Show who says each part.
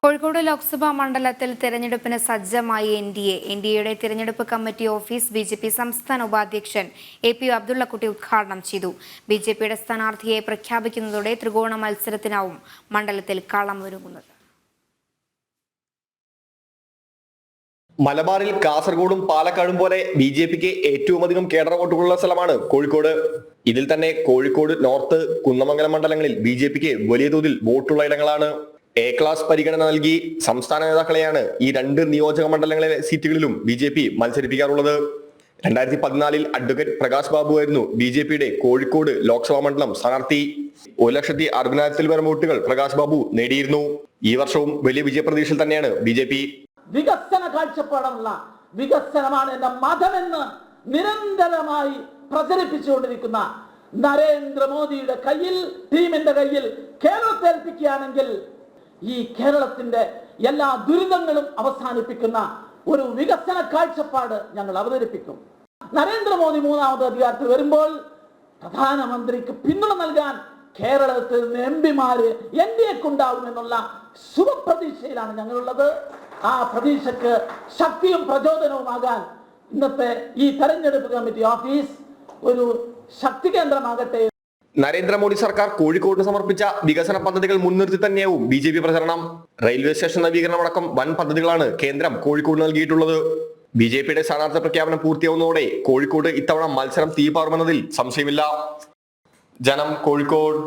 Speaker 1: കോഴിക്കോട് ലോക്സഭാ മണ്ഡലത്തിൽ തെരഞ്ഞെടുപ്പിന് സജ്ജമായി എൻഡിഎയുടെ തെരഞ്ഞെടുപ്പ് കമ്മിറ്റി ഓഫീസ് ബിജെപി സംസ്ഥാന ഉപാധ്യക്ഷൻ എ.പി. അബ്ദുള്ളക്കുട്ടി ഉദ്ഘാടനം ചെയ്തു. ബിജെപിയുടെ സ്ഥാനാർത്ഥിയെ പ്രഖ്യാപിക്കുന്നതോടെ ത്രികോണ മത്സരത്തിനാവും മണ്ഡലത്തിൽ കളമൊരുങ്ങുന്നത്.
Speaker 2: മലബാറിൽ കാസർഗോഡും പാലക്കാടും പോലെ ബിജെപിക്ക് ഏറ്റവും അധികം കേഡർ വോട്ടുകളുള്ള സ്ഥലമാണ് കോഴിക്കോട്. ഇതിൽ തന്നെ കോഴിക്കോട് നോർത്ത്, കുന്നമംഗലം മണ്ഡലങ്ങളിൽ ബിജെപിക്ക് വലിയ തോതിൽ വോട്ടുള്ള ഇടങ്ങളാണ്. എ ക്ലാസ് പരിഗണന നൽകി സംസ്ഥാന നേതാക്കളെയാണ് ഈ രണ്ട് നിയോജക മണ്ഡലങ്ങളിലെ സീറ്റുകളിലും ബിജെപി മത്സരിപ്പിക്കാറുള്ളത്. 2014 അഡ്വക്കേറ്റ് പ്രകാശ് ബാബു ആയിരുന്നു ബിജെപിയുടെ കോഴിക്കോട് ലോക്സഭാ മണ്ഡലം സ്ഥാനാർത്ഥി. 1,60,000-ൽ പരം വോട്ടുകൾ പ്രകാശ് ബാബു നേടിയിരുന്നു. ഈ വർഷവും വലിയ വിജയപ്രതീക്ഷയിൽ തന്നെയാണ് ബിജെപി.
Speaker 3: വികസന കാഴ്ചപ്പാടുള്ള വികസനമാണ് എന്റെ മതമെന്ന് നിരന്തരമായി പ്രചരിപ്പിച്ചുകൊണ്ടിരിക്കുന്ന നരേന്ദ്രമോദിയുടെ കയ്യിൽ, ടീമിന്റെ കയ്യിൽ കേരളത്തെ ഏൽപ്പിക്കുകയാണെങ്കിൽ ഈ കേരളത്തിന്റെ എല്ലാ ദുരിതങ്ങളും അവസാനിപ്പിക്കുന്ന ഒരു വികസന കാഴ്ചപ്പാട് ഞങ്ങൾ അവതരിപ്പിക്കും. നരേന്ദ്രമോദി മൂന്നാമത് അധികാരത്തിൽ വരുമ്പോൾ പ്രധാനമന്ത്രിക്ക് പിന്തുണ നൽകാൻ കേരളത്തിൽ നിന്ന് എംപിമാര് എൻഡിഎക്കുണ്ടാകുമെന്നുള്ള ശുഭപ്രതീക്ഷയിലാണ് ഞങ്ങളുള്ളത്. ആ പ്രതീക്ഷയ്ക്ക് ശക്തിയും പ്രചോദനവുമാകാൻ ഇന്നത്തെ ഈ തെരഞ്ഞെടുപ്പ് കമ്മിറ്റി ഓഫീസ് ഒരു ശക്തി കേന്ദ്രമാകട്ടെ.
Speaker 2: നരേന്ദ്രമോദി സർക്കാർ കോഴിക്കോട് സമർപ്പിച്ച വികസന പദ്ധതികൾ മുൻനിർത്തി തന്നെയാവും ബിജെപി പ്രചരണം. റെയിൽവേ സ്റ്റേഷൻ നവീകരണം അടക്കം വൻ പദ്ധതികളാണ് കേന്ദ്രം കോഴിക്കോട് നൽകിയിട്ടുള്ളത്. ബിജെപിയുടെ സ്ഥാനാർത്ഥി പ്രഖ്യാപനം പൂർത്തിയാവുന്നതോടെ കോഴിക്കോട് ഇത്തവണ മത്സരം തീപാറുമെന്നതിൽ സംശയമില്ല. ജനം, കോഴിക്കോട്.